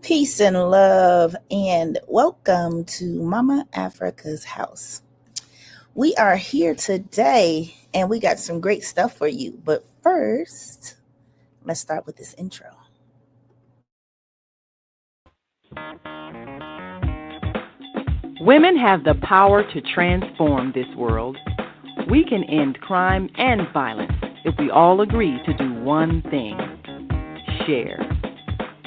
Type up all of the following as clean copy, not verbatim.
Peace and love, and welcome to Mama Africa's house. We are here today, and we got some great stuff for you. But first, let's start with this intro. Women have the power to transform this world. We can end crime and violence if we all agree to do one thing: share.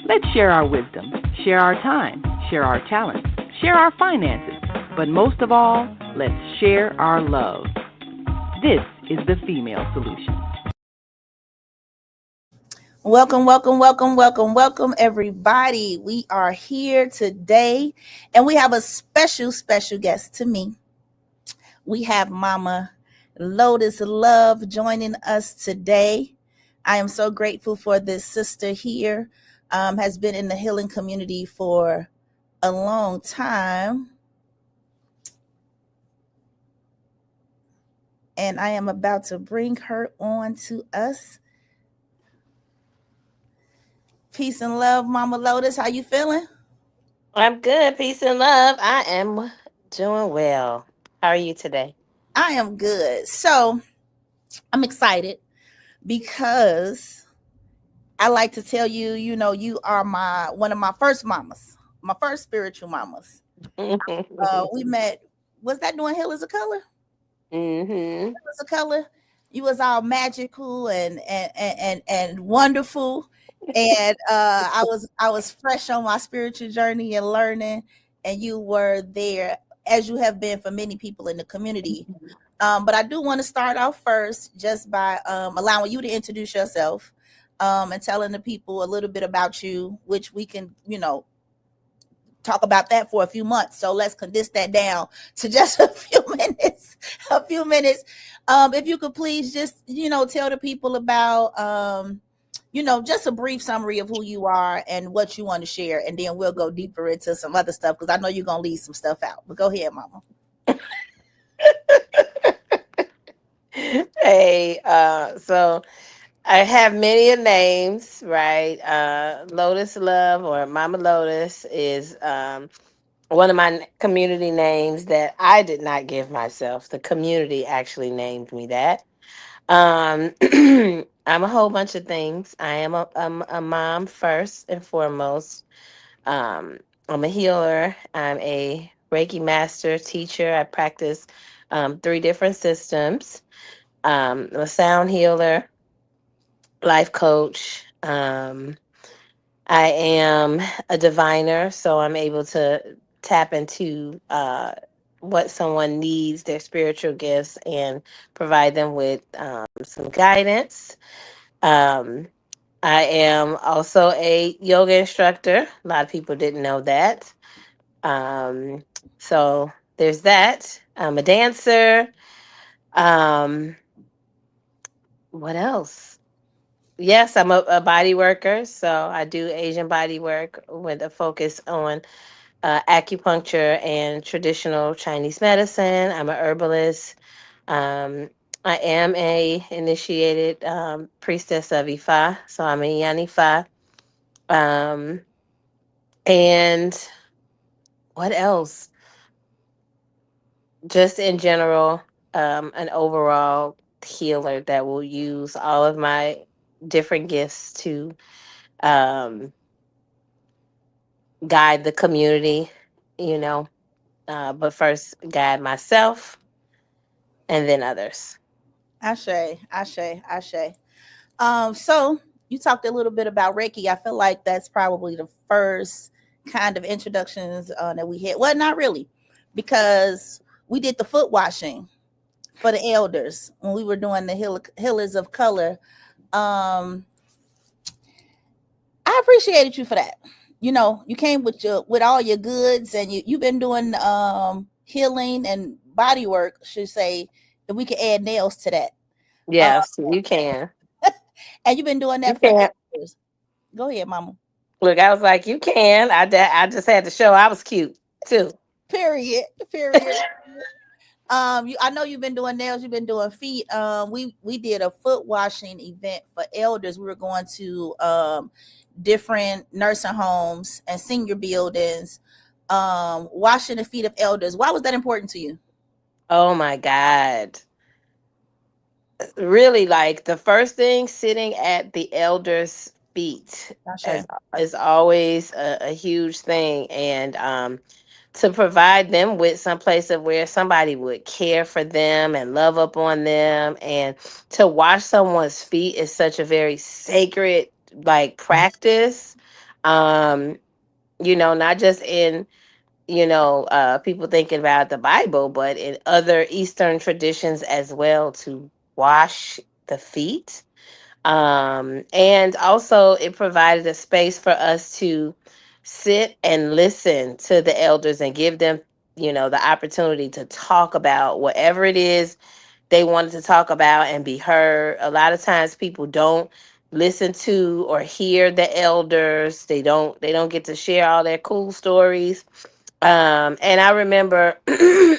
Let's share our wisdom, share our time, share our talents, share our finances, but most of all, let's share our love. This is the female solution. Welcome, everybody. We are here today, and we have a special guest to me. We have Mama Lotus Love joining us today. I am so grateful for this sister here. Has been in the healing community for a long time. And I am about to bring her on to us. Peace and love, Mama Lotus. How you feeling? I'm good. Peace and love. I am doing well. How are you today? I am good. So I'm excited because I like to tell you, you are one of my first mamas, my first spiritual mamas. We met, was that doing Hill is a Color? Mm-hmm. Hill is a Color. You was all magical and wonderful. And I was fresh on my spiritual journey and learning, and you were there as you have been for many people in the community. But I do want to start off first just by allowing you to introduce yourself and telling the people a little bit about you, which we can, talk about that for a few months. So let's condense that down to just a few minutes. If you could please just, tell the people about, just a brief summary of who you are and what you want to share. And then we'll go deeper into some other stuff because I know you're going to leave some stuff out. But go ahead, Mama. Hey, so I have many names, right? Lotus Love or Mama Lotus is one of my community names that I did not give myself. The community actually named me that. I'm a whole bunch of things. I'm a mom first and foremost. I'm a healer. I'm a Reiki master teacher. I practice three different systems. I'm a sound healer, life coach. I am a diviner, so I'm able to tap into what someone needs, their spiritual gifts, and provide them with some guidance. Um, I am also a yoga instructor. A lot of people didn't know that. Um, so there's that. I'm a dancer. Um, what else? Yes, I'm a body worker. So I do Asian body work with a focus on acupuncture and traditional Chinese medicine. I'm a herbalist. Um, I am a initiated priestess of Ifa, so I'm a Yanifa. Um, and what else? Just in general, an overall healer that will use all of my different gifts to um, guide the community, you know, but first guide myself and then others. Ashe. So you talked a little bit about Reiki. I feel like that's probably the first kind of introductions that we had. Well, not really, because we did the foot washing for the elders when we were doing the Healers of Color. Um, I appreciated you for that. You came with all your goods, and you've been doing healing and body work. Should say if we could add nails to that. Uh, Yes, you can. and you've been doing You that for can. years. Go ahead, Mama. Look, I was like, you can. I just had to show I was cute too. Period. Period. I know you've been doing nails, you've been doing feet. We did a foot washing event for elders. We were going to different nursing homes and senior buildings, washing the feet of elders. Why was that important to you? Oh my God. Really, like the first thing, sitting at the elders' feet Not as sure. is always a huge thing. And to provide them with some place of where somebody would care for them and love up on them, and to wash someone's feet is such a very sacred like practice. um not just in people thinking about the Bible, but in other Eastern traditions as well, to wash the feet. And also, it provided a space for us to sit and listen to the elders and give them, the opportunity to talk about whatever it is they wanted to talk about and be heard. A lot of times people don't listen to or hear the elders. They don't get to share all their cool stories. And I remember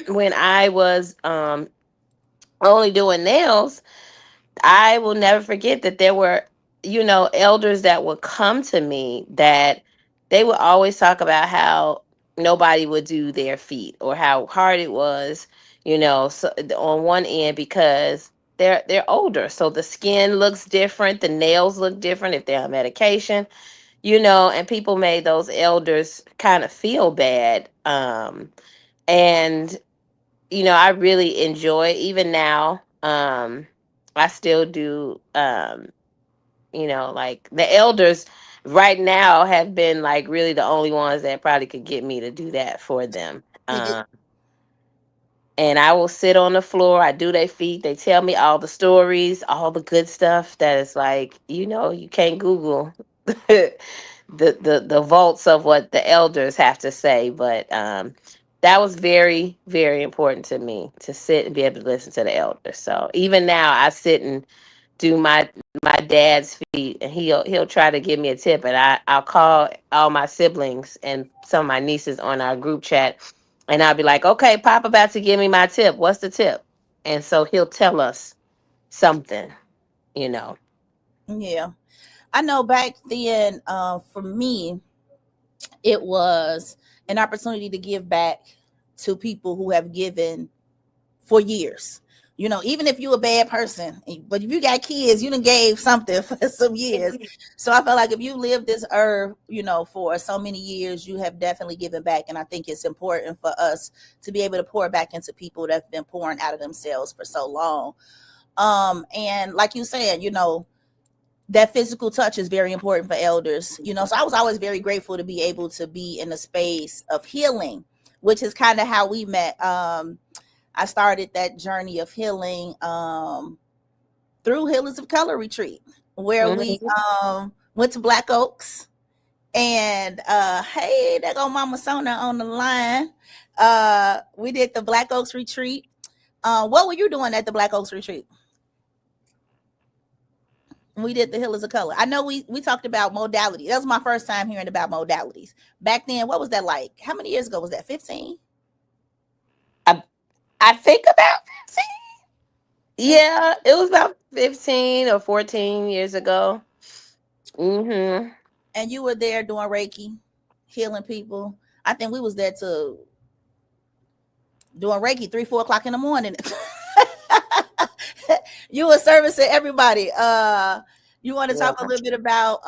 when I was only doing nails, I will never forget that there were, elders that would come to me that they would always talk about how nobody would do their feet or how hard it was, so on one end, because they're older. So the skin looks different, the nails look different if they're on medication, and people made those elders kind of feel bad. And I really enjoy, even now, I still do, like the elders right now have been like really the only ones that probably could get me to do that for them. And I will sit on the floor. I do their feet. They tell me all the stories, all the good stuff that is like, you can't Google the vaults of what the elders have to say. But that was very, very important to me, to sit and be able to listen to the elders. So even now I sit and do my dad's feet, and he'll try to give me a tip, and I'll call all my siblings and some of my nieces on our group chat, and I'll be like, okay, Pop about to give me my tip. What's the tip? And so he'll tell us something, you know. Yeah, I know back then, for me, it was an opportunity to give back to people who have given for years. Even if you're a bad person, but if you got kids, you done gave something for some years. So I felt like if you live this earth, for so many years, you have definitely given back. And I think it's important for us to be able to pour back into people that have been pouring out of themselves for so long. And like you said, that physical touch is very important for elders. So I was always very grateful to be able to be in a space of healing, which is kind of how we met. I started that journey of healing through Healers of Color retreat, where we Mhm. went to Black Oaks. And hey, there go Mama Sona on the line. We did the Black Oaks retreat. What were you doing at the Black Oaks retreat? We did the Healers of Color. I know we talked about modality. That was my first time hearing about modalities. Back then, what was that like? How many years ago was that? 15? I, I think about 15. Yeah, it was about 15 or 14 years ago. Hmm. And you were there doing Reiki, healing people. I think we was there to doing Reiki 3, 4 o'clock in the morning. You were servicing everybody. You want to Yeah. talk a little bit about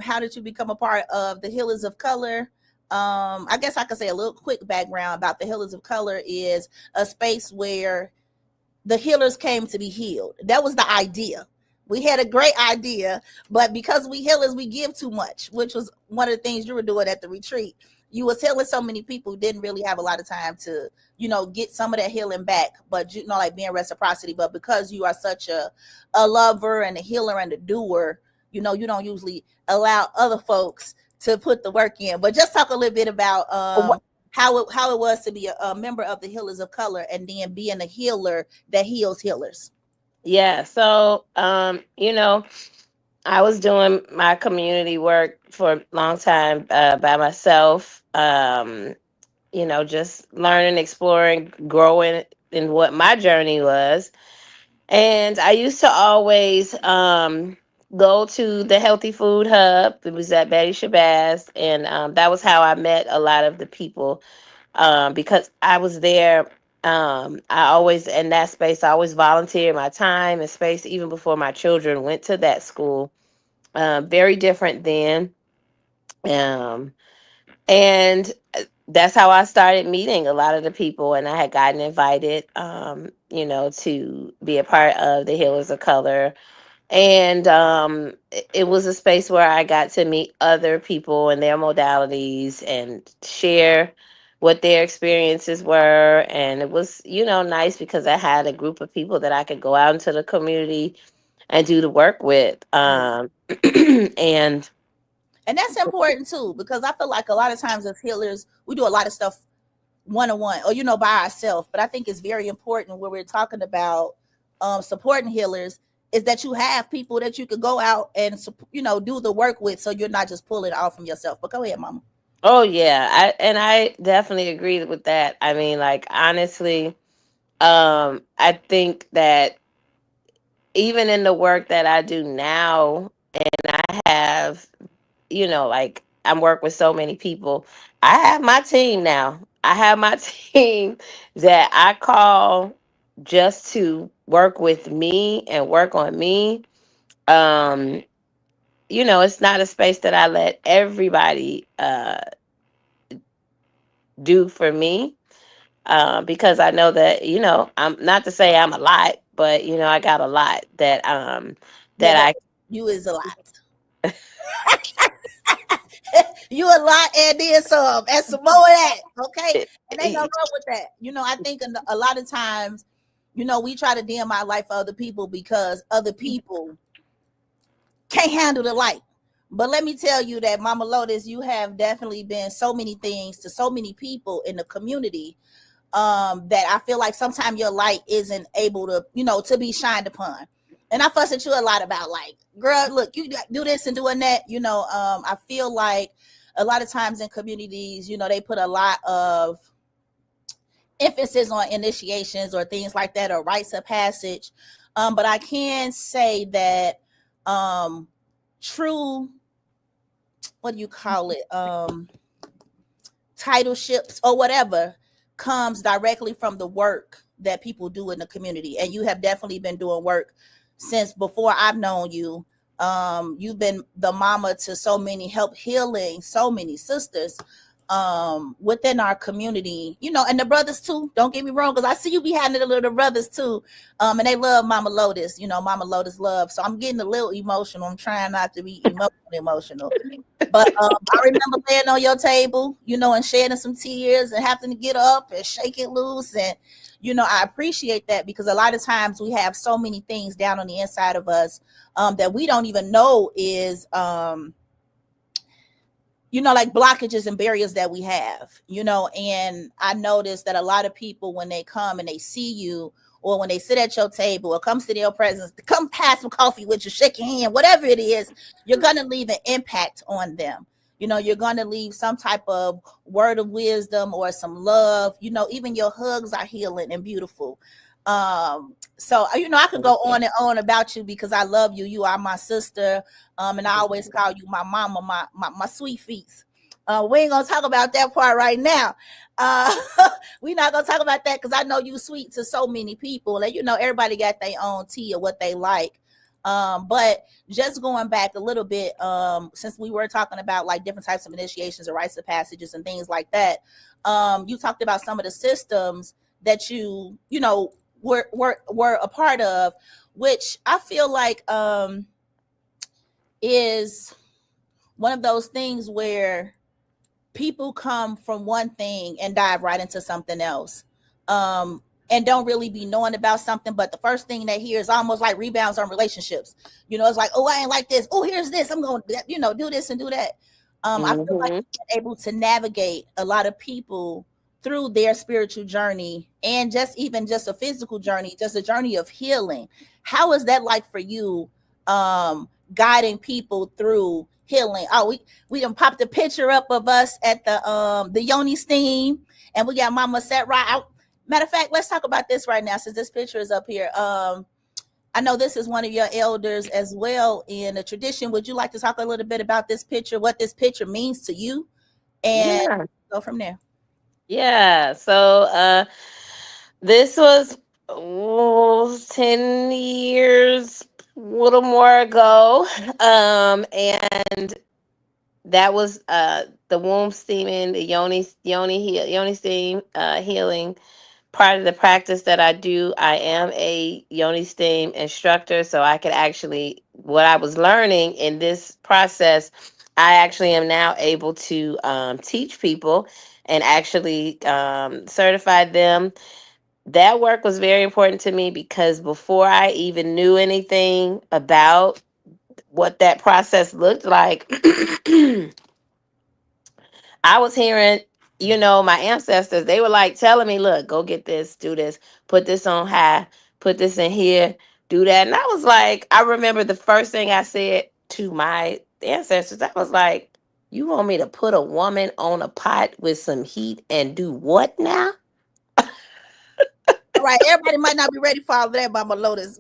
how did you become a part of the Healers of Color? I guess I could say a little quick background about the Healers of Color is a space where the healers came to be healed. That was the idea. We had a great idea, but because we healers, we give too much, which was one of the things you were doing at the retreat. You was healing so many people who didn't really have a lot of time to, get some of that healing back, but like being reciprocity. But because you are such a lover and a healer and a doer, you don't usually allow other folks to put the work in. But just talk a little bit about how it was to be a member of the Healers of Color and then being a healer that heals healers. Yeah. So, I was doing my community work for a long time by myself. Just learning, exploring, growing and what my journey was. And I used to always go to the Healthy Food Hub. It was at Betty Shabazz, and that was how I met a lot of the people, because I was there. I always, in that space, I always volunteered my time and space, even before my children went to that school. Very different then. Um, and that's how I started meeting a lot of the people. And I had gotten invited, to be a part of the Healers of Color. And it was a space where I got to meet other people and their modalities and share what their experiences were. And it was, nice because I had a group of people that I could go out into the community and do the work with. And And that's important too, because I feel like a lot of times as healers, we do a lot of stuff one on one or by ourselves. But I think it's very important when we're talking about supporting healers is that you have people that you could go out and do the work with, so you're not just pulling it all from yourself. But go ahead, Mama. oh yeah, I definitely agree with that. I mean, like, honestly, I think that even in the work that I do now, and I have, like, I'm work with so many people. I have my team now. I have my team that I call just to work with me and work on me. Um, it's not a space that I let everybody do for me, because I know that, I'm not to say I'm a lot, but I got a lot that Yeah, that that you is a lot. You a lot and then some and some more of that. Okay. And ain't no I wrong with that. I think a lot of times, we try to dim our light for other people because other people can't handle the light. But let me tell you that, Mama Lotus, you have definitely been so many things to so many people in the community, that I feel like sometimes your light isn't able to, to be shined upon. And I fuss at you a lot about, like, girl, look, you do this and doing that. I feel like a lot of times in communities, they put a lot of emphasis on initiations or things like that, or rites of passage. But I can say that true, what do you call it? Titleships or whatever comes directly from the work that people do in the community. And you have definitely been doing work since before I've known you. You've been the mama to so many, help healing so many sisters within our community, and the brothers too. Don't get me wrong, because I see you behind the little brothers too. And they love Mama Lotus, Mama Lotus love. So I'm getting a little emotional. I'm trying not to be emotional. But I remember laying on your table, and shedding some tears and having to get up and shake it loose. And, I appreciate that, because a lot of times we have so many things down on the inside of us that we don't even know is, like blockages and barriers that we have, and I noticed that a lot of people, when they come and they see you, or when they sit at your table or come to their presence, to come pass some coffee with you, shake your hand, whatever it is, you're going to leave an impact on them. You're going to leave some type of word of wisdom or some love. Even your hugs are healing and beautiful. So I could go on and on about you, because I love you. You are my sister. And I always call you my mama, my sweet feet. We ain't gonna talk about that part right now. We're not gonna talk about that, because I know you sweet to so many people. And everybody got their own tea or what they like. But just going back a little bit, since we were talking about like different types of initiations or rites of passages and things like that, you talked about some of the systems that were a part of, which I feel like is one of those things where people come from one thing and dive right into something else, and don't really be knowing about something, but the first thing they hear is almost like rebounds on relationships. It's like, oh, I ain't like this, oh, here's this, I'm going to do this and do that. I feel like you've been able to navigate a lot of people through their spiritual journey, and just a physical journey, just a journey of healing. How is that like for you, guiding people through healing? Oh, we done popped a picture up of us at the Yoni steam, and we got Mama sat right out. Matter of fact, let's talk about this right now since this picture is up here. I know this is one of your elders as well in the tradition. Would you like to talk a little bit about this picture, what this picture means to you, and Yeah. go from there? Yeah. So this was 10 years, a little more ago. And that was the womb steaming, the yoni steam healing part of the practice that I do. I am a yoni steam instructor, so I could actually, what I was learning in this process, I actually am now able to teach people and actually certify them. That work was very important to me because before I even knew anything about what that process looked like, I was hearing, my ancestors, they were like telling me, look, go get this, do this, put this on high, put this in here, do that. And I was like, I remember the first thing I said to my ancestors, I was like, you want me to put a woman on a pot with some heat and do what now? All right, everybody might not be ready for all of that, Mama Lotus.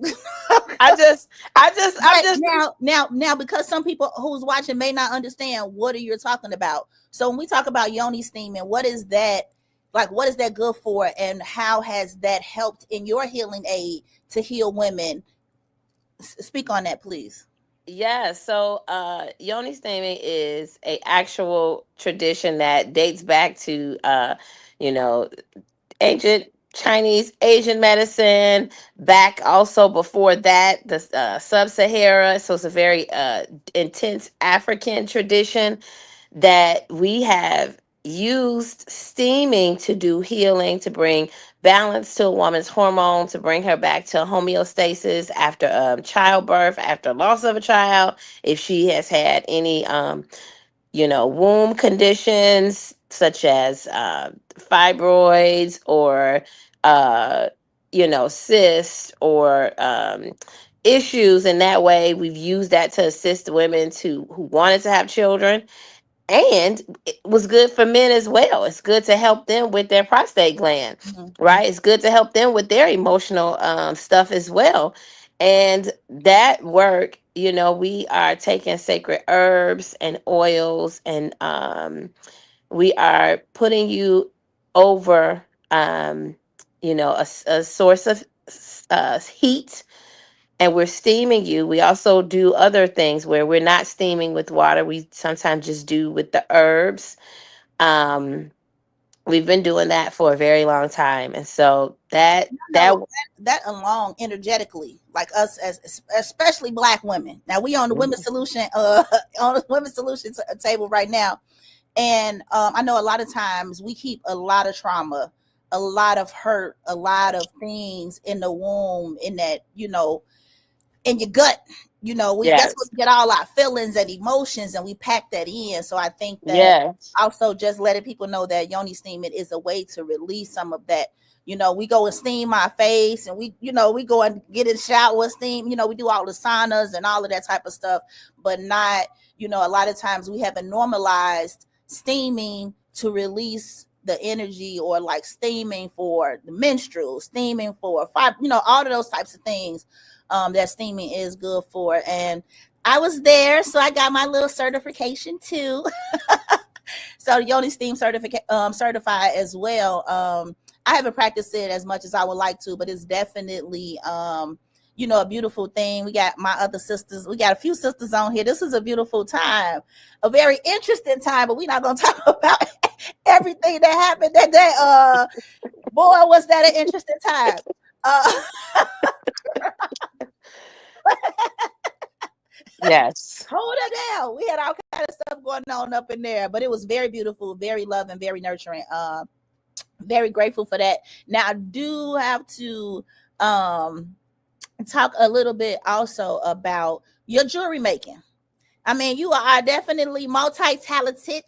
I just, I'm But just, now, because some people who's watching may not understand what are you talking about. So when we talk about yoni steaming, what is that? Like, what is that good for, and how has that helped in your healing aid to heal women? Speak on that, please. yeah. So, yoni steaming is a actual tradition that dates back to, you know, ancient Chinese, Asian medicine, back also before that, the sub-Sahara. So it's a very intense African tradition that we have used steaming to do healing, to bring balance to a woman's hormone, to bring her back to homeostasis after childbirth, after loss of a child, if she has had any womb conditions such as fibroids or, cysts or issues. In that way, we've used that to assist women who wanted to have children, and it was good for men as well. It's good to help them with their prostate gland, Mm-hmm. right? It's good to help them with their emotional stuff as well. And that work, we are taking sacred herbs and oils, and we are putting you over, a source of heat, and we're steaming you. We also do other things where we're not steaming with water. We sometimes just do with the herbs. Um, we've been doing that for a very long time, and so that I that know that along energetically, like us as especially Black women. Now we on the women's solution, on the women's solution table right now, and I know a lot of times we keep a lot of trauma, a lot of hurt, a lot of things in the womb, in that in your gut. We that's where yes, we get all our feelings and emotions, and we pack that in. So I think that yes, also just letting people know that yoni steaming is a way to release some of that. We go and steam our face, and we go and get in the shower, steam. We do all the saunas and all of that type of stuff, but not. A lot of times we haven't normalized steaming to release the energy, or like steaming for the menstrual, steaming for five, all of those types of things that steaming is good for. And I was there, so I got my little certification too. So Yoni Steam certified as well. I haven't practiced it as much as I would like to, but it's definitely a beautiful thing. We got my other sisters. We got a few sisters on here. This is a beautiful time, a very interesting time, but we're not gonna talk about everything that happened that day. Boy, was that an interesting time. Uh, yes, hold it down. We had all kind of stuff going on up in there, but it was very beautiful, very loving, very nurturing. Very grateful for that. Now I do have to talk a little bit also about your jewelry making. I mean, you are definitely multi-talented.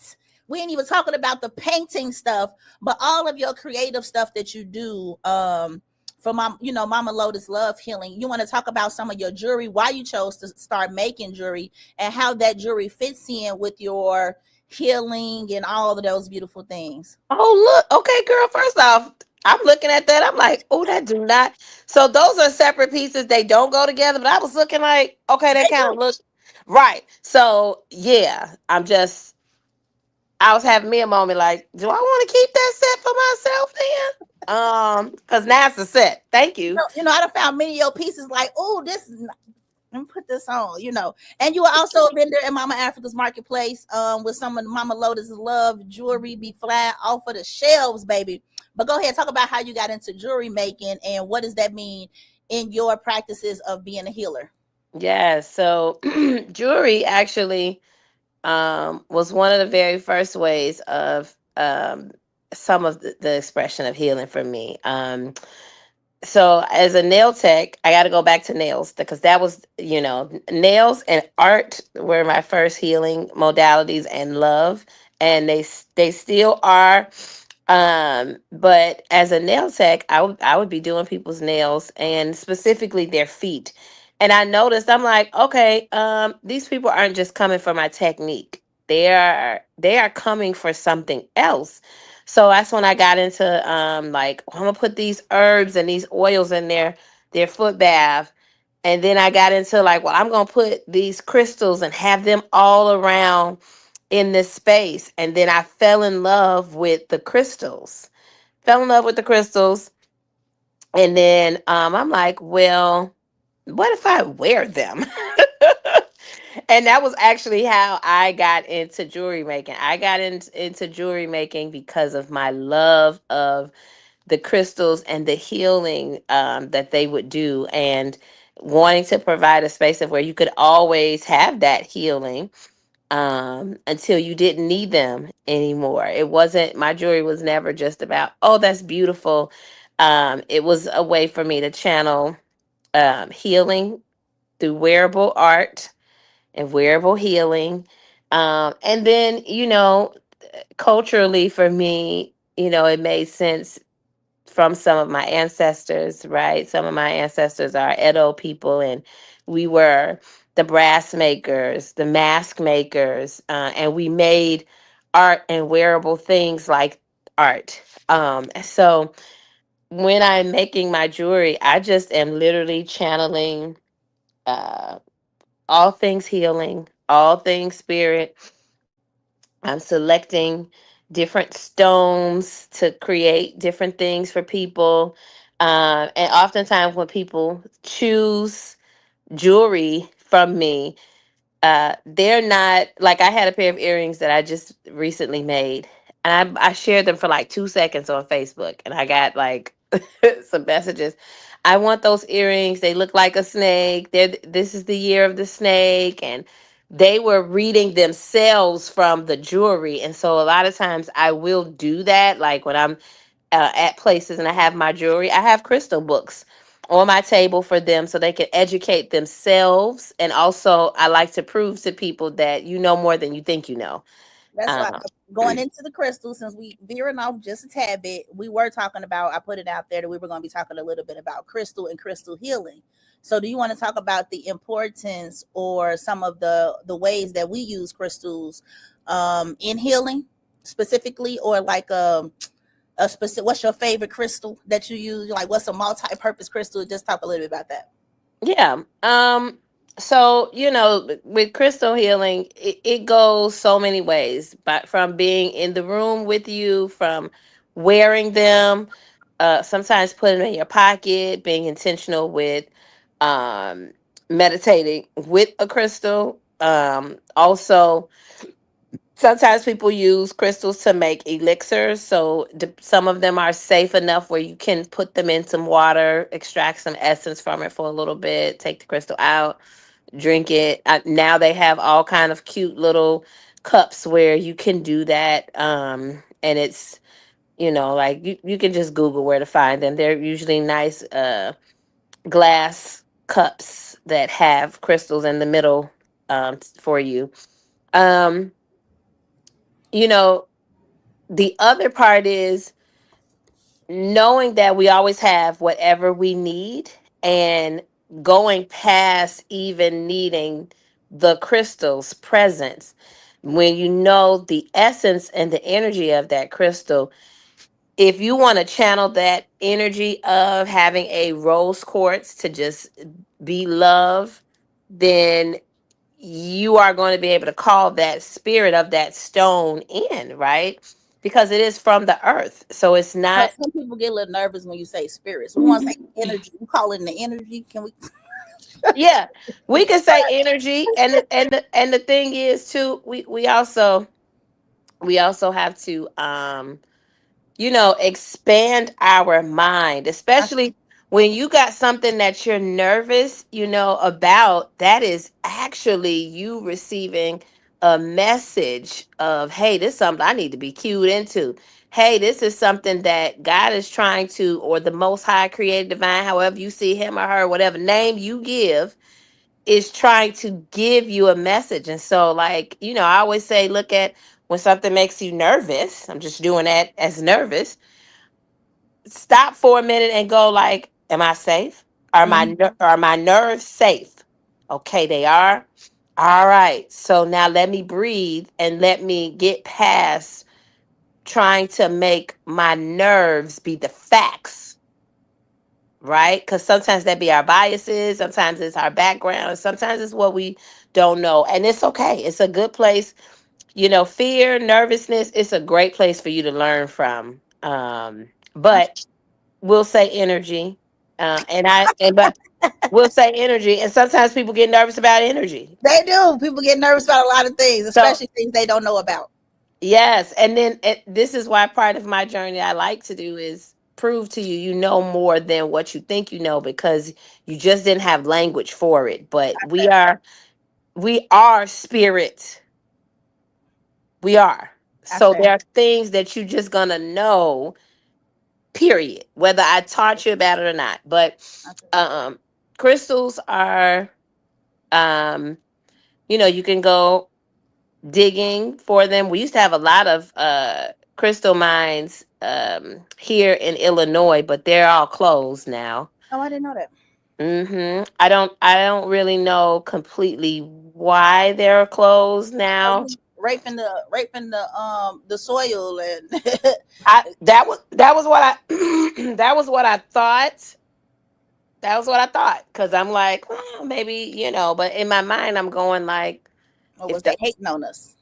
We ain't even talking about the painting stuff, but all of your creative stuff that you do. From Mama Lotus Love Healing. You want to talk about some of your jewelry, why you chose to start making jewelry, and how that jewelry fits in with your healing and all of those beautiful things. oh look, okay, girl, first off, I'm looking at that. I'm like, oh, that do not. So those are separate pieces. They don't go together. But I was looking like, okay, they They kind of do. look right. So yeah, I was having me a moment like, do I want to keep that set for myself then? Because now it's a set. Thank you. I done found many of your pieces like, oh, this is let me put this on. And you are also a vendor in Mama Africa's marketplace, with some of the Mama Lotus Love jewelry be flying off of the shelves, baby. But go ahead, talk about how you got into jewelry making and what does that mean in your practices of being a healer. Yeah. So jewelry actually was one of the very first ways of some of the expression of healing for me. So as a nail tech, I got to go back to nails because that was, nails and art were my first healing modalities and love, and they still are. But as a nail tech, I would be doing people's nails and specifically their feet. And I noticed I'm like, okay, these people aren't just coming for my technique. They are coming for something else. So that's when I got into like, I'm gonna put these herbs and these oils in their foot bath. And then I got into like, well, I'm gonna put these crystals and have them all around in this space. And then I fell in love with the crystals. Fell in love with the crystals. And then I'm like, well, what if I wear them? And that was actually how I got into jewelry making. I got into jewelry making because of my love of the crystals and the healing that they would do, and wanting to provide a space of where you could always have that healing until you didn't need them anymore. It wasn't, my jewelry was never just about, oh, that's beautiful. It was a way for me to channel healing through wearable art and wearable healing. And then, culturally for me, it made sense from some of my ancestors, right? Some of my ancestors are Edo people, and we were the brass makers, the mask makers, and we made art and wearable things like art. So when I'm making my jewelry, I just am literally channeling uh, all things healing, all things spirit. I'm selecting different stones to create different things for people. And oftentimes, when people choose jewelry from me, they're not like, I had a pair of earrings that I just recently made, and I shared them for like 2 seconds on Facebook, and I got like some messages. I want those earrings. They look like a snake. This is the year of the snake, and they were reading themselves from the jewelry. And so a lot of times I will do that, like when I'm at places and I have my jewelry, I have crystal books on my table for them so they can educate themselves. And also, I like to prove to people that you know more than you think you know. That's why Um, going into the crystals, since we veering off just a tad bit, we were talking about, I put it out there that we were going to be talking a little bit about crystal and crystal healing. So do you want to talk about the importance or some of the ways that we use crystals in healing specifically, or like a specific, what's your favorite crystal that you use? Like what's a multi-purpose crystal? Just talk a little bit about that. yeah. So, with crystal healing, it goes so many ways, but from being in the room with you, from wearing them, sometimes putting them in your pocket, being intentional with um, meditating with a crystal. Also, sometimes people use crystals to make elixirs. So some of them are safe enough where you can put them in some water, extract some essence from it for a little bit, take the crystal out, drink it. Now they have all kind of cute little cups where you can do that. And it's, like you can just Google where to find them. They're usually nice glass cups that have crystals in the middle for you. Um, you know, the other part is knowing that we always have whatever we need, and going past even needing the crystal's presence. When you know the essence and the energy of that crystal, if you want to channel that energy of having a rose quartz to just be love, then you are going to be able to call that spirit of that stone in, right? Because it is from the earth. So it's So not. some people get a little nervous when you say spirits. We want to say energy. We call it the energy. Can we? Yeah, we can say energy, and the thing is too, we also have to expand our mind, especially when you got something that you're nervous, about. That is actually you receiving a message of, hey, this is something I need to be cued into. Hey, this is something that God is trying to, or the Most High, created, divine, however you see him or her, whatever name you give, is trying to give you a message. And so, like, I always say, look at when something makes you nervous. I'm just doing that as nervous. Stop for a minute and go like, am I safe? Mhm. Are my nerves safe? Okay, they are. All right. So now let me breathe and let me get past trying to make my nerves be the facts, right? Because sometimes that be our biases, sometimes it's our background, and sometimes it's what we don't know. And it's okay. It's a good place. Fear, nervousness, it's a great place for you to learn from. But we'll say energy. But we'll say energy. And sometimes people get nervous about energy. They do. People get nervous about a lot of things, So especially things they don't know about. yes, and then this is why part of my journey I like to do is prove to you know more than what you think you know, because you just didn't have language for it. But we are spirit. We are. I So say. there are things that you just gonna know, period. Whether I taught you about it or not. But I say. um crystals are, um you can go digging for them. We used to have a lot of crystal mines here in Illinois, but they're all closed now. Oh, I didn't know that. I don't really know completely why they're closed now. Probably raping the soil and I that was what I that was what I thought. That was what I thought, because I'm like, well, maybe, but in my mind I'm going like, or if was the they hating on us?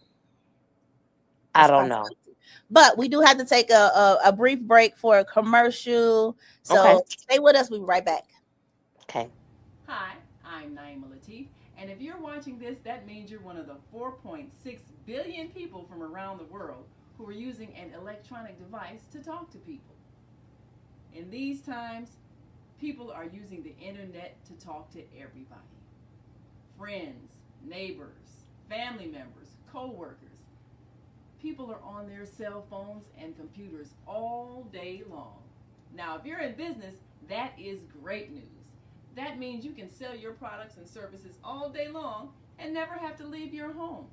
I That's don't know. possibility. But we do have to take a brief break for a commercial. Okay. So stay with us. We'll be right back. Okay. Hi, I'm Naima Latif, and if you're watching this, that means you're one of the 4.6 billion people from around the world who are using an electronic device to talk to people. In these times, people are using the internet to talk to everybody: friends, neighbors, family members, co workers. People are on their cell phones and computers all day long. Now, if you're in business, that is great news. That means you can sell your products and services all day long and never have to leave your home.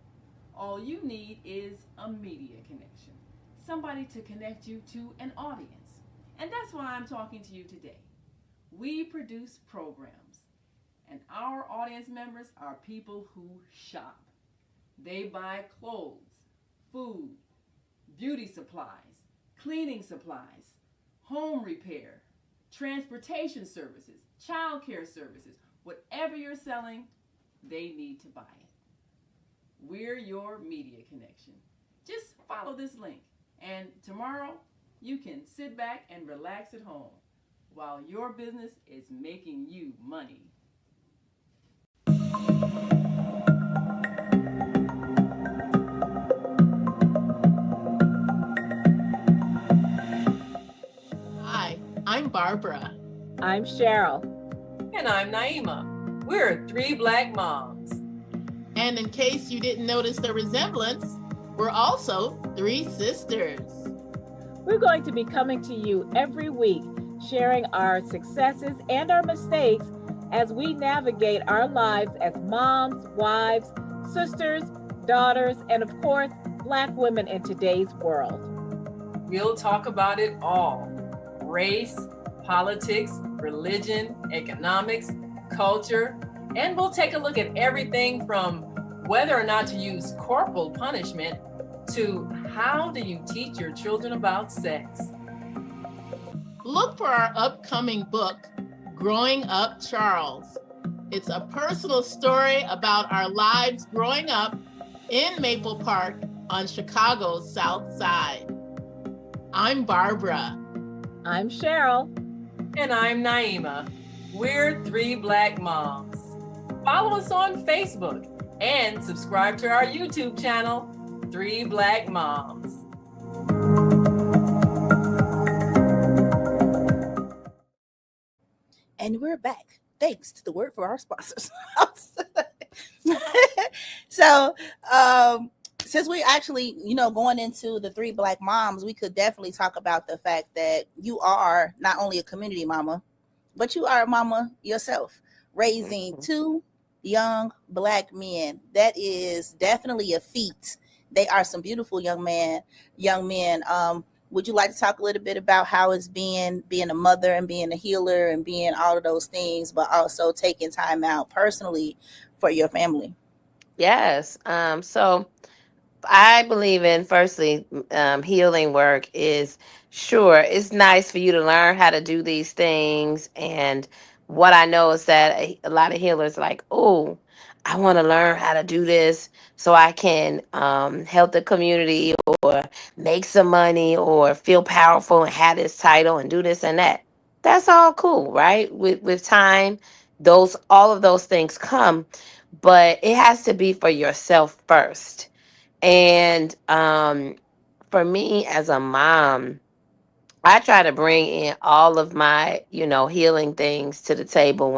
All you need is a media connection, somebody to connect you to an audience. And that's why I'm talking to you today. We produce programs, and our audience members are people who shop. They buy clothes, food, beauty supplies, cleaning supplies, home repair, transportation services, child care services. Whatever you're selling, they need to buy it. We're your media connection. Just follow this link, and tomorrow you can sit back and relax at home while your business is making you money. Hi, I'm Barbara. I'm Cheryl. And I'm Naima. We're three black moms. And in case you didn't notice the resemblance, we're also three sisters. We're going to be coming to you every week, sharing our successes and our mistakes as we navigate our lives as moms, wives, sisters, daughters, and of course, Black women in today's world. We'll talk about it all: race, politics, religion, economics, culture, and we'll take a look at everything from whether or not to use corporal punishment to how do you teach your children about sex. Look for our upcoming book, Growing Up Charles. It's a personal story about our lives growing up in Maple Park on Chicago's South Side. I'm Barbara. I'm Cheryl. And I'm Naima. We're three Black moms. Follow us on Facebook and subscribe to our YouTube channel, Three Black Moms. And we're back. Thanks to the word for our sponsors. so, um, since we actually, going into the three Black moms, we could definitely talk about the fact that you are not only a community mama, but you are a mama yourself, raising two young Black men. That is definitely a feat. They are some beautiful young men. Would you like to talk a little bit about how it's being a mother and being a healer and being all of those things, but also taking time out personally for your family? Yes. So I believe in firstly, healing work is sure it's nice for you to learn how to do these things. And what I know is that a lot of healers are like, oh, I want to learn how to do this so I can help the community or make some money or feel powerful and have this title and do this and that. That's all cool, right? With time, those all of those things come, but it has to be for yourself first. And for me as a mom, I try to bring in all of my, healing things to the table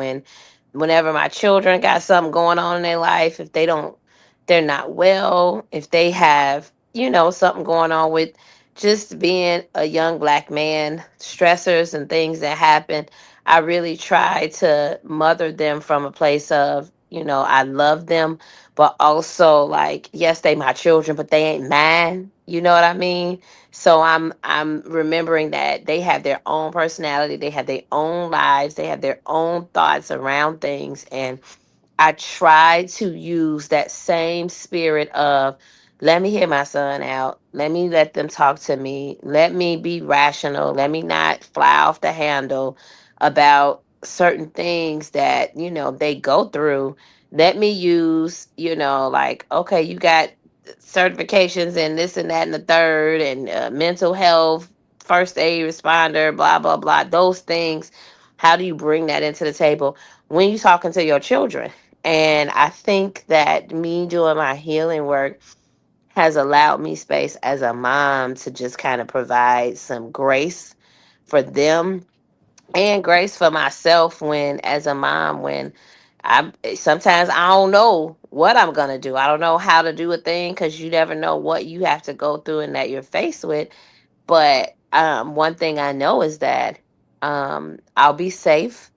whenever my children got something going on in their life, if they're not well, if they have, something going on with just being a young Black man, stressors and things that happen. I really try to mother them from a place of, I love them, but also like, yes, they my children, but they ain't mine. You know what I mean? So I'm remembering that they have their own personality, they have their own lives, they have their own thoughts around things, and I try to use that same spirit of let me hear my son out. Let me let them talk to me. Let me be rational. Let me not fly off the handle about certain things that, they go through. Let me use, like, okay, you got certifications and this and that and the third and mental health, first aid responder, blah, blah, blah. Those things. How do you bring that into the table when you're talking to your children? And I think that me doing my healing work has allowed me space as a mom to just kind of provide some grace for them and grace for myself when, as a mom, when I sometimes I don't know what I'm gonna do. I don't know how to do a thing because you never know what you have to go through and that you're faced with. But one thing I know is that I'll be safe,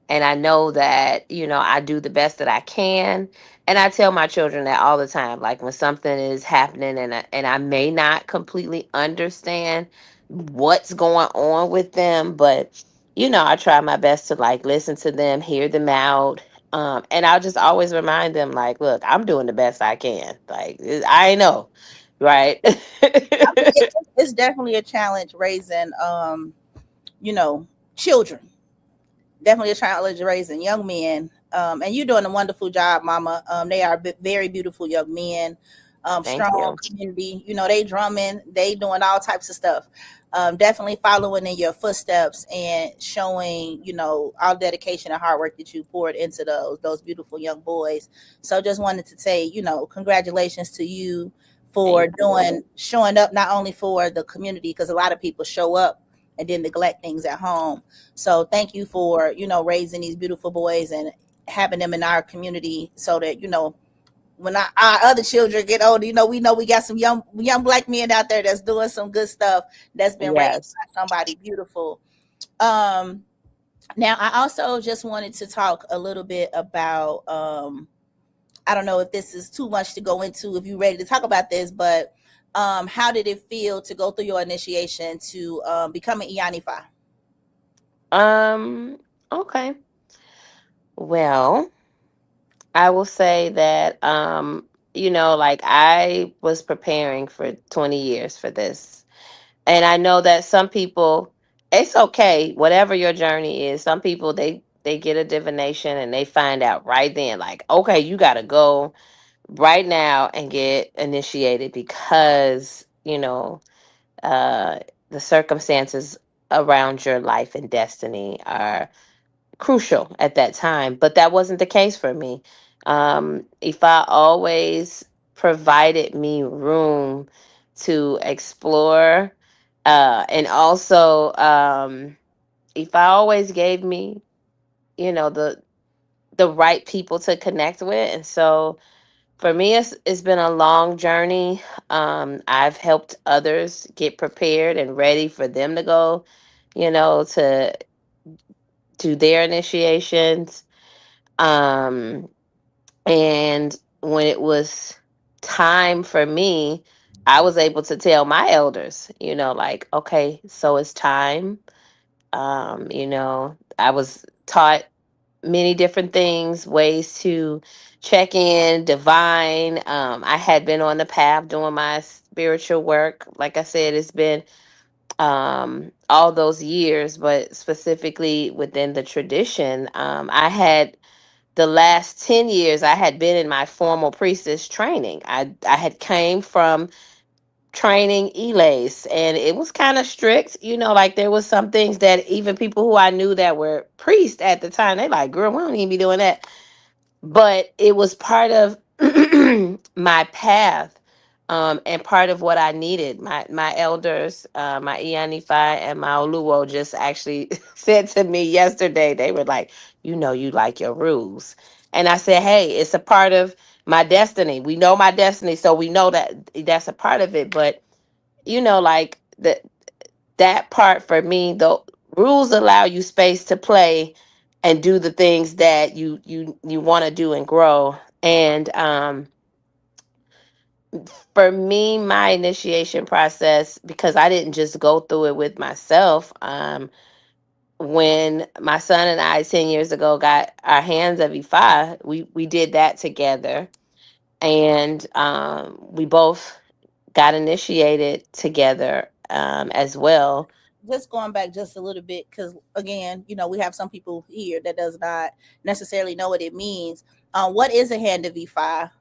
and I know that, I do the best that I can. And I tell my children that all the time, like when something is happening and I may not completely understand what's going on with them, but, I try my best to like listen to them, hear them out. And I'll just always remind them, like, look, I'm doing the best I can. Like, I know, right? I mean, it's definitely a challenge raising, you know, children. Definitely a challenge raising young men. And you're doing a wonderful job, Mama. They are very beautiful young men. Thank Strong you. community. They drumming, they doing all types of stuff. Definitely following in your footsteps and showing, all dedication and hard work that you poured into those beautiful young boys. So just wanted to say, congratulations to you for Thank you. showing up not only for the community, because a lot of people show up and then neglect things at home. So thank you for, raising these beautiful boys and having them in our community so that, when our other children get older, we know we got some young Black men out there that's doing some good stuff, that's been raised Yes. by somebody beautiful. Um, Now I also just wanted to talk a little bit about, I don't know if this is too much to go into, if you're ready to talk about this, but how did it feel to go through your initiation to become an Ianifa? Um, okay. Well, I will say that like I was preparing for 20 years for this. And I know that some people it's okay, whatever your journey is. Some people, they get a divination and they find out right then, like, okay, you got to go right now and get initiated because, uh, the circumstances around your life and destiny are crucial at that time. But that wasn't the case for me. If I always provided me room to explore, and also, if I always gave me, the right people to connect with. And so for me, it's been a long journey. I've helped others get prepared and ready for them to go, to do their initiations. Um, and when it was time for me, I was able to tell my elders, like, okay, so it's time. I was taught many different things, ways to check in, divine. I had been on the path doing my spiritual work. Like I said, it's been all those years, but specifically within the tradition, I had the last 10 years I had been in my formal priestess training. I had came from training Elays, and it was kind of strict, like there was some things that even people who I knew that were priests at the time, they like, girl, we don't even be doing that. But it was part of my path, and part of what I needed. My elders, my Ianifi and my Oluwo, just actually said to me yesterday, they were like, you like your rules. And I said, hey, it's a part of my destiny. We know my destiny, so we know that that's a part of it. But like that part for me, the rules allow you space to play and do the things that you want to do and grow. And for me, my initiation process, because I didn't just go through it with myself. When my son and I 10 years ago got our hands of Ifa, we did that together, and we both got initiated together, as well. Just going back just a little bit, because again, we have some people here that does not necessarily know what it means. What is a hand of V5?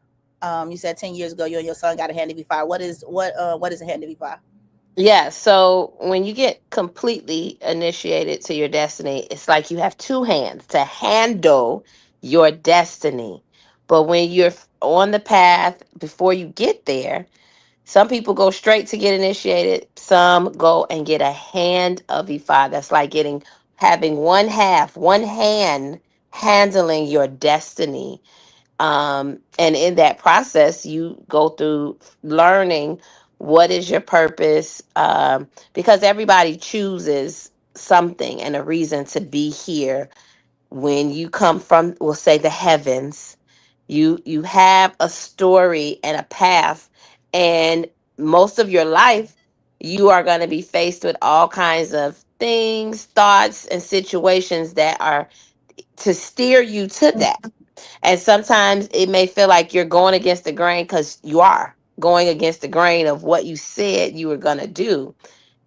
You said 10 years ago you and your son got a hand of V5. What is a hand of V5? Yeah, so when you get completely initiated to your destiny, it's like you have two hands to handle your destiny. But when you're on the path before you get there, some people go straight to get initiated, some go and get a hand of Ifa. That's like having one hand handling your destiny. And in that process, you go through learning what is your purpose, because everybody chooses something and a reason to be here. When you come from, we'll say, the heavens, you have a story and a path, and most of your life you are going to be faced with all kinds of things, thoughts, and situations that are to steer you to that. And sometimes it may feel like you're going against the grain, because you are going against the grain of what you said you were going to do.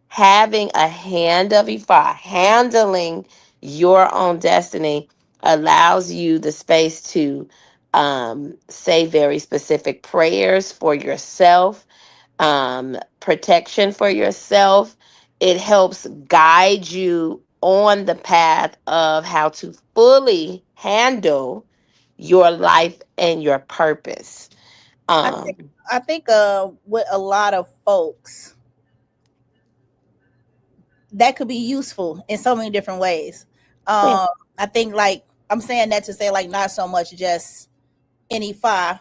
Having a hand of Ifa, handling your own destiny, allows you the space to say very specific prayers for yourself, protection for yourself. It helps guide you on the path of how to fully handle your life and your purpose. I Um, think I think with a lot of folks that could be useful in so many different ways. yeah, Um, I think, like, I'm saying that to say, like, not so much just any fire,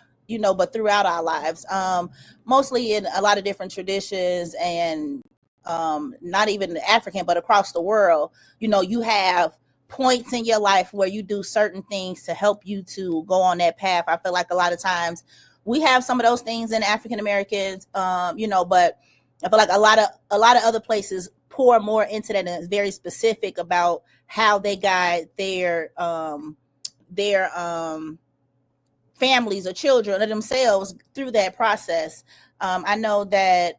but throughout our lives. Mostly in a lot of different traditions, and not even African, but across the world. You have points in your life where you do certain things to help you to go on that path. I feel like a lot of times we have some of those things in African Americans, but I feel like a lot of other places pour more into that, and it's very specific about how they guide their families or children or themselves through that process. I know that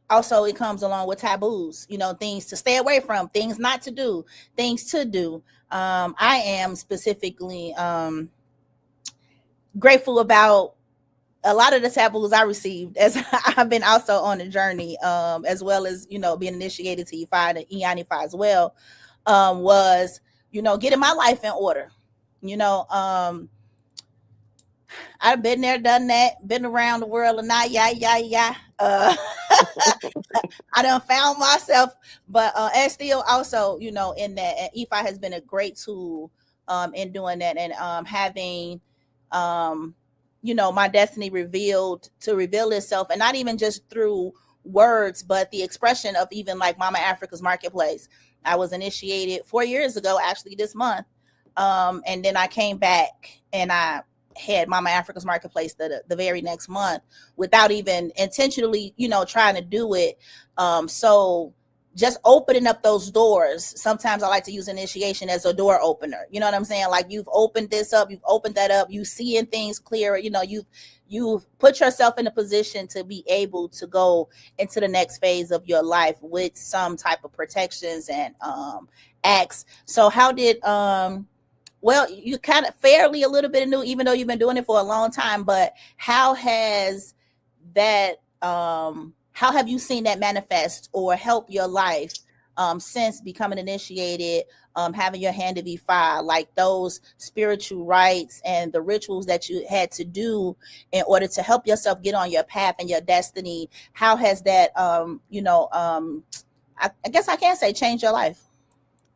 also it comes along with taboos, things to stay away from, things not to do, things to do. I am specifically grateful about a lot of the taboos I received as I've been also on a journey, as well as, being initiated to EFI and EINFI as well, was, getting my life in order. You know, I've been there, done that, been around the world and not, yeah, yeah, yeah. I done found myself, but and still also, in that, and EFI has been a great tool in doing that, and having um my destiny revealed to reveal itself, and not even just through words, but the expression of even like Mama Africa's Marketplace. I was initiated 4 years ago, actually this month, and then I came back and I had Mama Africa's Marketplace the very next month without even intentionally, trying to do it. So just opening up those doors. Sometimes I like to use initiation as a door opener. You know what I'm saying? Like, you've opened this up, you've opened that up, you seeing things clearer. You've put yourself in a position to be able to go into the next phase of your life with some type of protections and acts. So how did well, you kind of fairly a little bit new, even though you've been doing it for a long time, but how has that how have you seen that manifest or help your life since becoming initiated, having your hand to be fire, like those spiritual rites and the rituals that you had to do in order to help yourself get on your path and your destiny? How has that I guess I can say change your life?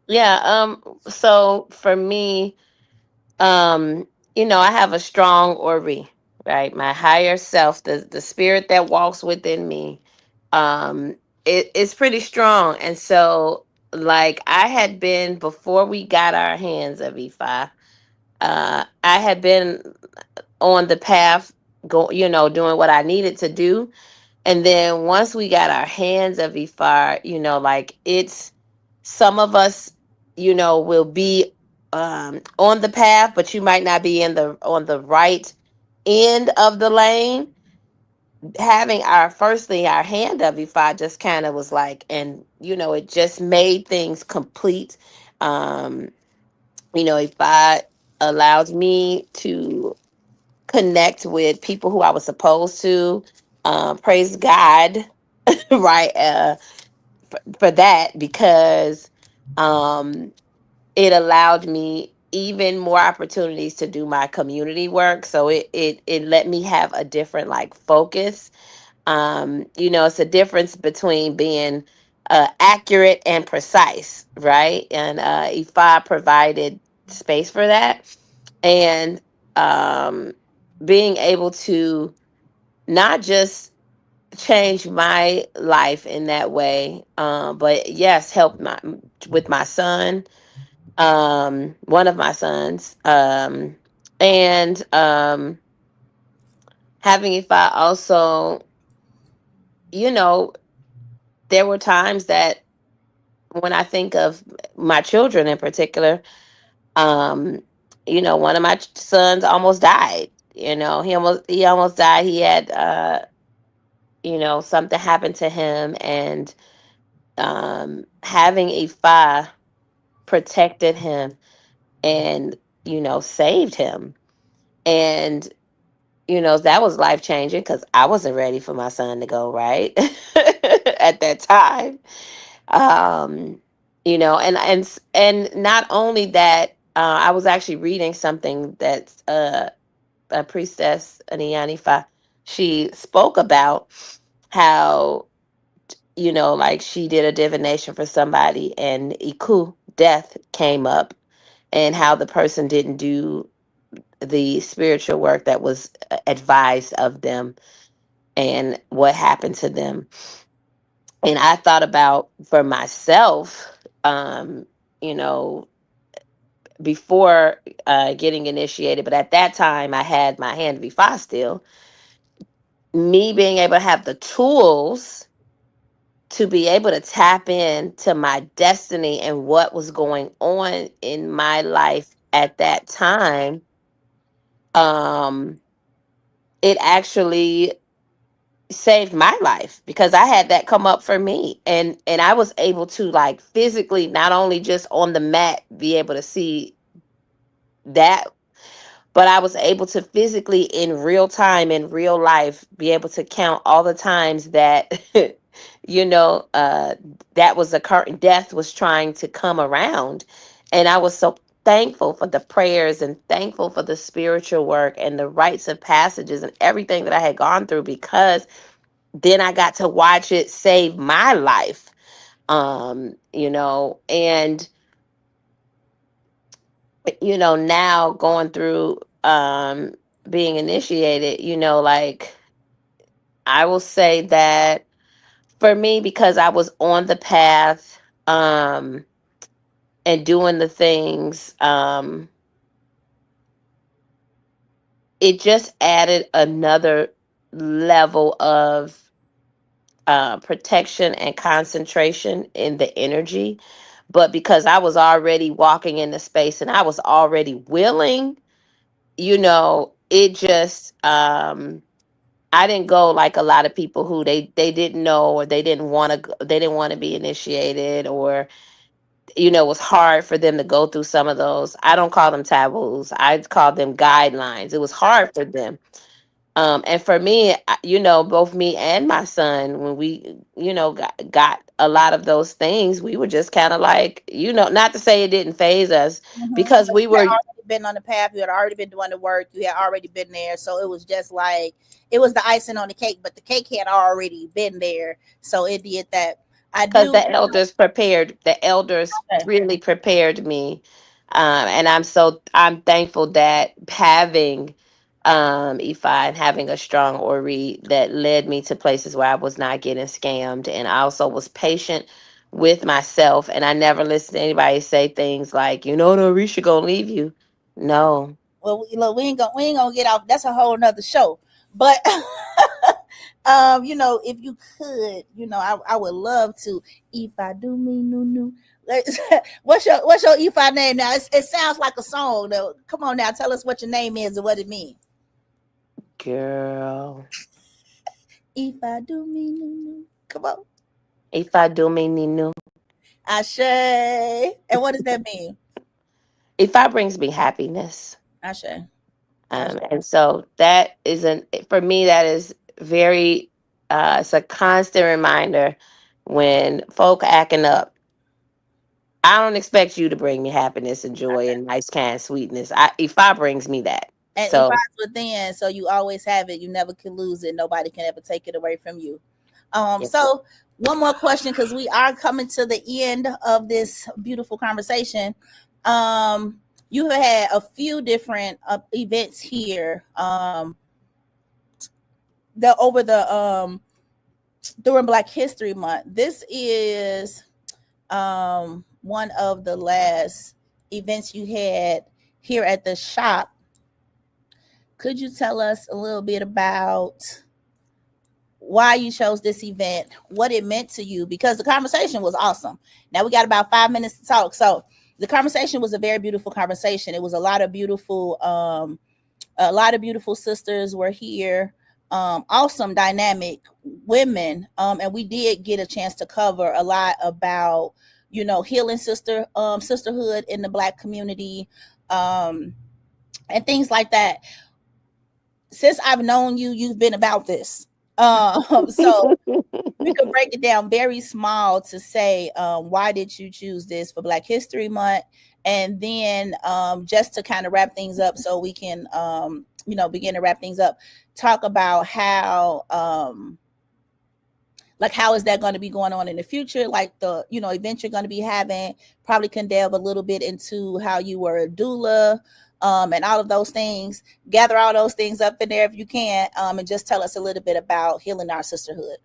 Yeah. So for me, um, I have a strong Ori, right? My higher self, the spirit that walks within me, um, it's pretty strong. And so, like, I had been before we got our hands of EFI, I had been on the path, doing what I needed to do. And then once we got our hands of EFI, like, it's some of us, will be on the path, but you might not be in the on the right end of the lane. Having our firstly our hand of EFI just kind of was like, and it just made things complete. Um, EFI allowed me to connect with people who I was supposed to. Praise God, right? For that, because um, it allowed me even more opportunities to do my community work. So it let me have a different, like, focus. It's a difference between being accurate and precise, right? And IFA provided space for that, and um, being able to not just change my life in that way, but yes, help with my son, one of my sons, and having if I also, you know, there were times that when I think of my children in particular, um, one of my sons almost died. He almost died. He had something happened to him, and having a fire protected him and saved him. And that was life changing because I wasn't ready for my son to go, right, at that time. um and not only that, I was actually reading something that a priestess Anianifa, she spoke about how, like, she did a divination for somebody and Iku, death, came up, and how the person didn't do the spiritual work that was advised of them and what happened to them. And I thought about for myself, you know, before getting initiated, but at that time I had my hand to be fast still. Me being able to have the tools to be able to tap into my destiny and what was going on in my life at that time, um, it actually saved my life because I had that come up for me, and I was able to like physically, not only just on the mat, be able to see that, but I was able to physically in real time, in real life, be able to count all the times that you know that was occurring, death was trying to come around. And I was so thankful for the prayers and thankful for the spiritual work and the rites of passages and everything that I had gone through, because then I got to watch it save my life. And now going through being initiated, like I will say that for me, because I was on the path and doing the things, it just added another level of protection and concentration in the energy. But because I was already walking in the space and I was already willing, it just I didn't go like a lot of people who they didn't know, or they didn't want to be initiated, or it was hard for them to go through some of those. I don't call them taboos. I call them guidelines. It was hard for them. And for me, both me and my son, when we, got a lot of those things, we were just kind of like, not to say it didn't phase us, because But we you had were, already been on the path. You had already been doing the work. You had already been there. So it was just like it was the icing on the cake, but the cake had already been there. So it did that. I because do. the elders Okay. really prepared me. And I'm thankful that having Ifa and having a strong Ori that led me to places where I was not getting scammed. And I also was patient with myself, and I never listened to anybody say things like, no, we should go leave you. No. Well, look, we ain't gonna get off. That's a whole nother show. But if you could, I would love to. If I do me no no. What's your Ifa name now? It sounds like a song though. Come on now, tell us what your name is and what it means. Girl. If I do me no no. Come on. Ifa do me ninu. Ashe. And what does that mean? Ifa brings me happiness. Ashe. Ashe. And so that isn't, for me, that is very, it's a constant reminder when folk acting up. I don't expect you to bring me happiness and joy and nice kind sweetness. If brings me that. And if So I within, so you always have it. You never can lose it. Nobody can ever take it away from you. yeah. So one more question, because we are coming to the end of this beautiful conversation. You have had a few different events here. The over the during Black History Month. This is one of the last events you had here at the shop. Could you tell us a little bit about why you chose this event, what it meant to you? Because the conversation was awesome. Now we got about 5 minutes to talk. So the conversation was a very beautiful conversation. It was a lot of beautiful sisters were here. Awesome dynamic women. And we did get a chance to cover a lot about, healing sisterhood in the Black community, and things like that. Since I've known you, you've been about this. So we could break it down very small to say, why did you choose this for Black History Month? And then just to kind of wrap things up so we can, begin to wrap things up, talk about how, how is that going to be going on in the future? Like the, event you're going to be having, probably can delve a little bit into how you were a doula, and all of those things. Gather all those things up in there if you can, and just tell us a little bit about healing our sisterhood.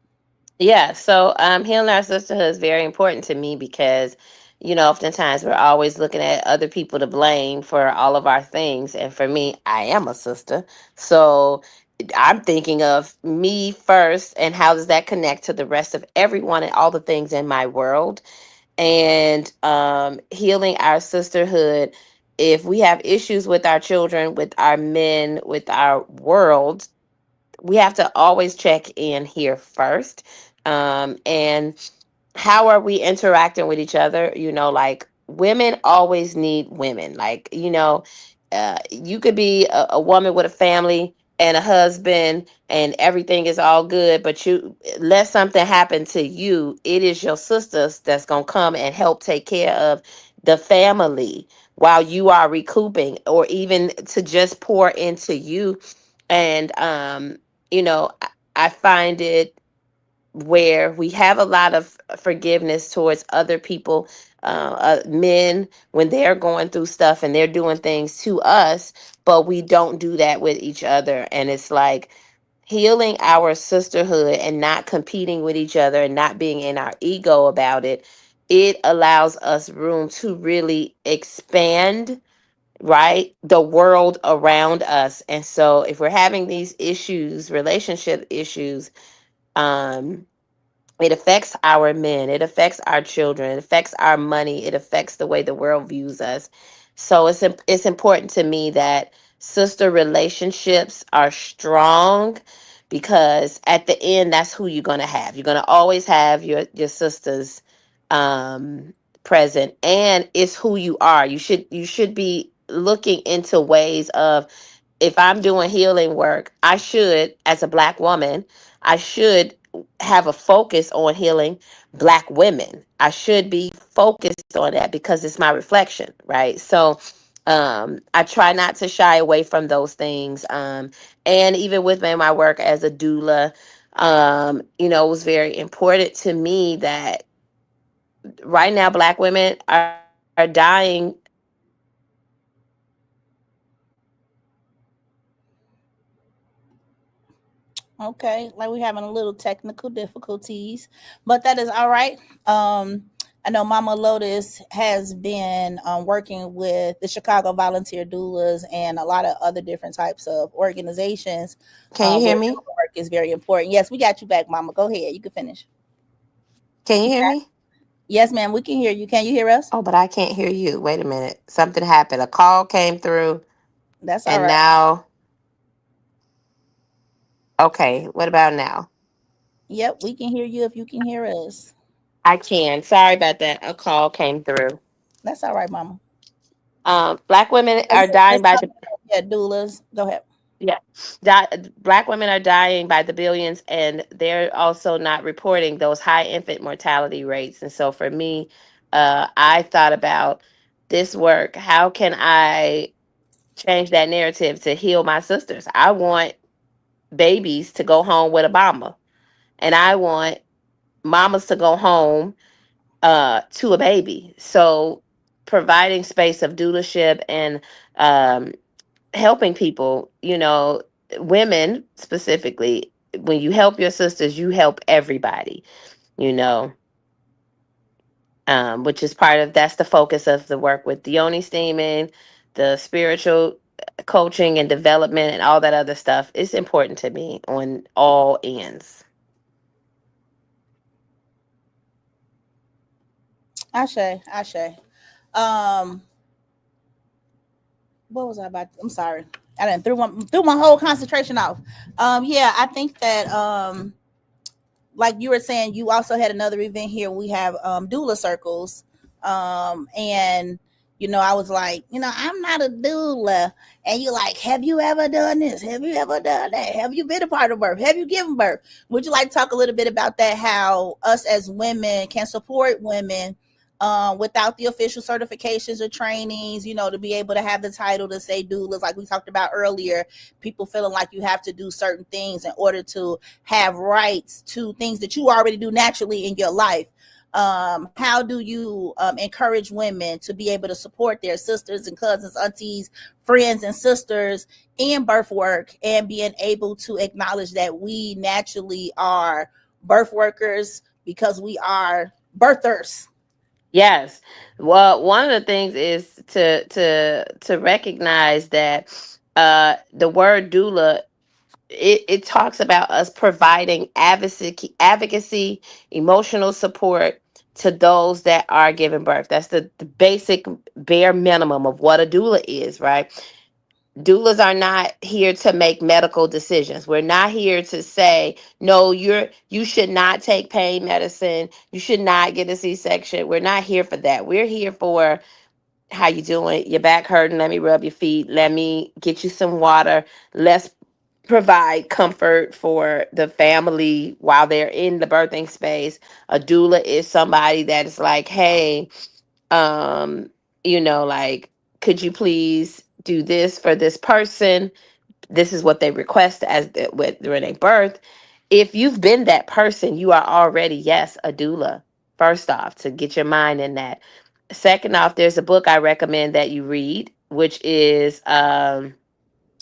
Yeah, so healing our sisterhood is very important to me because, oftentimes we're always looking at other people to blame for all of our things. And for me, I am a sister. So I'm thinking of me first and how does that connect to the rest of everyone and all the things in my world. And healing our sisterhood. If we have issues with our children, with our men, with our world, we have to always check in here first. And how are we interacting with each other? Like women always need women. Like, you could be a woman with a family and a husband and everything is all good, but you let something happen to you, it is your sisters that's going to come and help take care of the family while you are recouping, or even to just pour into you. And I find it where we have a lot of forgiveness towards other people, men, when they're going through stuff and they're doing things to us, but we don't do that with each other. And it's like healing our sisterhood and not competing with each other and not being in our ego about it. It allows us room to really expand, right, the world around us. And so if we're having these issues, relationship issues, um it affects our men, it affects our children, it affects our money, it affects the way the world views us. So it's important to me that sister relationships are strong, because at the end that's who you're going to have. You're going to always have your sisters um present, and it's who you are. You should be looking into ways of, if I'm doing healing work, I should, as a Black woman, I should have a focus on healing Black women. I should be focused on that because it's my reflection, right? So I try not to shy away from those things. And even with my work as a doula, it was very important to me that right now Black women are dying Okay, like we're having a little technical difficulties, but that is all right. I know Mama Lotus has been working with the Chicago Volunteer Doulas and a lot of other different types of organizations Can you hear where me? doula work is very important. Yes, we got you back, Mama. Go ahead. You can finish. Can you hear me? Yes, ma'am. We can hear you. Can you hear us? Oh, but I can't hear you. Wait a minute. Something happened. A call came through, That's all and right. now, okay, what about now? Yep, we can hear you if you can hear us. I can. Sorry about that. A call came through. That's all right, Mama. Black women So are you were dying just by the, talking about, yeah, doulas. Go ahead. yeah, Black women are dying by the billions, and they're also not reporting those high infant mortality rates. And so for me, I thought about this work. How can I change that narrative to heal my sisters? I want babies to go home with Obama, and I want mamas to go home to a baby. So providing space of doulaship and um, helping people, women specifically, when you help your sisters, you help everybody, you know, which is part of, that's the focus of the work with Dione Steeman, the spiritual coaching and development and all that other stuff. It's important to me on all ends. Ashe, Ashe. Um, what was I about? I'm sorry. I didn't threw my whole concentration off. Yeah, I think that like you were saying, you also had another event here. We have doula circles. And I was like, I'm not a doula. And you're like, have you ever done this? Have you ever done that? Have you been a part of birth? Have you given birth? Would you like to talk a little bit about that? How us as women can support women without the official certifications or trainings, to be able to have the title to say doulas, like we talked about earlier, people feeling like you have to do certain things in order to have rights to things that you already do naturally in your life. How do you encourage women to be able to support their sisters and cousins, aunties, friends, and sisters in birth work, and being able to acknowledge that we naturally are birth workers because we are birthers? Yes. Well, one of the things is to recognize that the word doula, it talks about us providing advocacy, emotional support to those that are giving birth. That's the basic bare minimum of what a doula is, right? doulas are not here to make medical decisions. We're not here to say, no, you should not take pain medicine. You should not get a C-section. We're not here for that. We're here for, how you doing? Your back hurting? Let me rub your feet. Let me get you some water. Let's provide comfort for the family while they're in the birthing space. A doula is somebody that is like, hey, um, like, could you please do this for this person? This is what they request during a birth. If you've been that person, you are already, yes, a doula. First off, to get your mind in that. Second off, there's a book I recommend that you read, which is The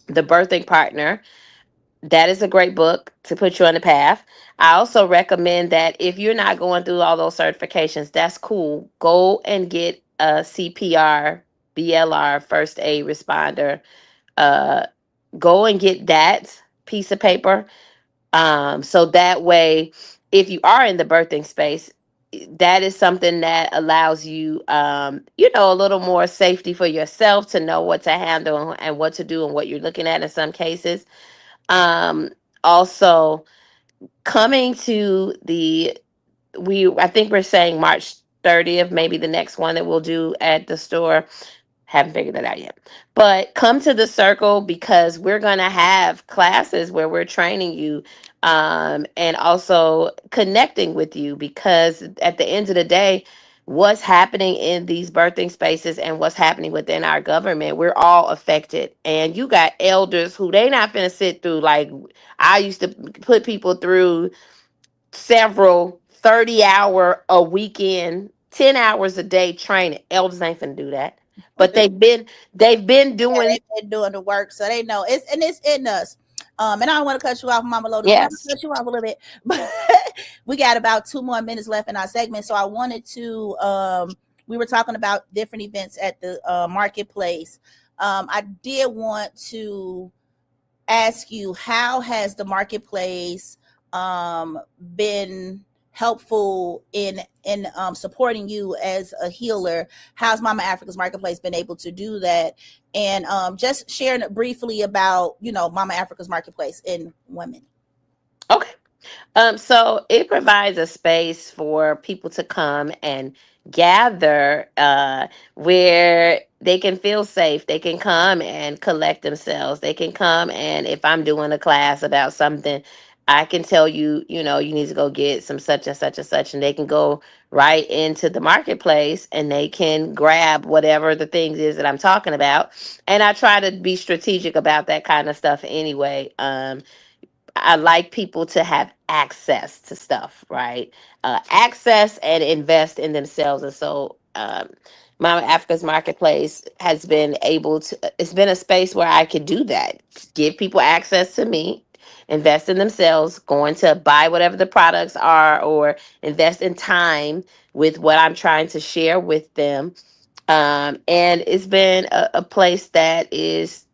Birthing Partner. That is a great book to put you on the path. I also recommend that if you're not going through all those certifications, that's cool. Go and get a CPR, BLR, first aid responder. Uh, Go and get that piece of paper. So that way, if you are in the birthing space, that is something that allows you, a little more safety for yourself to know what to handle and what to do and what you're looking at in some cases. Um, Also, coming to I think we're saying March 30th, maybe the next one that we'll do at the store. Haven't figured that out yet. But come to the circle, because we're going to have classes where we're training you, and also connecting with you, because at the end of the day, what's happening in these birthing spaces and what's happening within our government, we're all affected. And you got elders who they not finna sit through, like I used to put people through several 30-hour a weekend, 10 hours a day training. Elders ain't finna do that. But they've been doing. They've been doing the work, so they know it's in us. And I don't want to cut you off, Mama Lotus. I'm Yes. gonna cut you off a little bit, but we got about 2 more minutes left in our segment. So I wanted to. We were talking about different events at the marketplace. I did want to ask you, how has the marketplace been helpful in supporting you as a healer? How's Mama Africa's Marketplace been able to do that? And just sharing briefly about Mama Africa's Marketplace in women. Okay. So it provides a space for people to come and gather, where they can feel safe. They can come and collect themselves. They can come, and if I'm doing a class about something, I can tell you, you need to go get some such and such and such, and they can go right into the marketplace and they can grab whatever the things is that I'm talking about. And I try to be strategic about that kind of stuff anyway. I like people to have access to stuff, right? Access and invest in themselves. And so, Mama Africa's Marketplace has been able to, it's been a space where I could do that. Give people access to me, invest in themselves, going to buy whatever the products are, or invest in time with what I'm trying to share with them. And it's been a place that is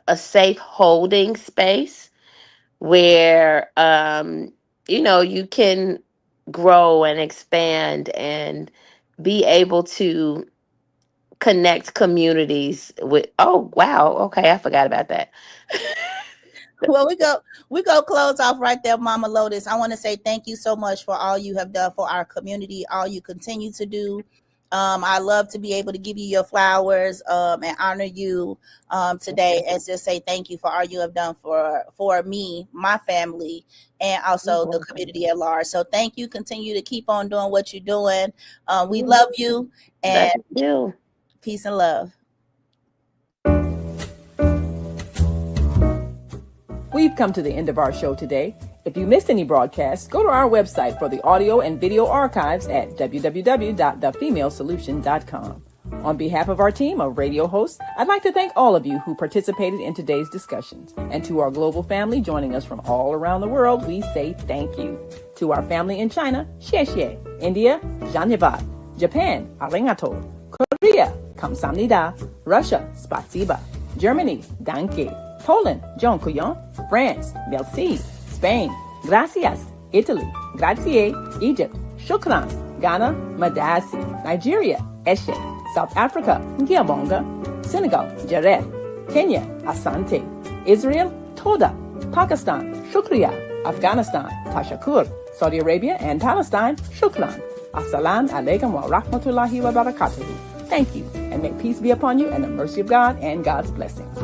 a safe holding space where you can grow and expand and be able to connect communities with. Oh wow, okay, I forgot about that. Well, we go close off right there, Mama Lotus. I want to say thank you so much for all you have done for our community, all you continue to do. I love to be able to give you your flowers and honor you today, and just say thank you for all you have done for me, my family, and also the community at large. So thank you. Continue to keep on doing what you're doing. We love you, and Love you. peace and love. We've come to the end of our show today. If you missed any broadcasts, go to our website for the audio and video archives at www.thefemalesolution.com. On behalf of our team of radio hosts, I'd like to thank all of you who participated in today's discussions. And to our global family joining us from all around the world, we say thank you. To our family in China, xie xie. India, zhanyavad. Japan, arigato. Korea, kamsamnida. Russia, spasiba. Germany, danke. Poland, dziękuję. France, merci. Spain, gracias. Italy, grazie. Egypt, shukran. Ghana, madasi. Nigeria, eshe. South Africa, ngiyabonga. Senegal, jaref. Kenya, Asante. Israel, Toda. Pakistan, Shukriya. Afghanistan, Tashakur. Saudi Arabia and Palestine, Shukran. Assalamu alaikum wa rahmatullahi wa barakatuhu. Thank you, and may peace be upon you and the mercy of God and God's blessings.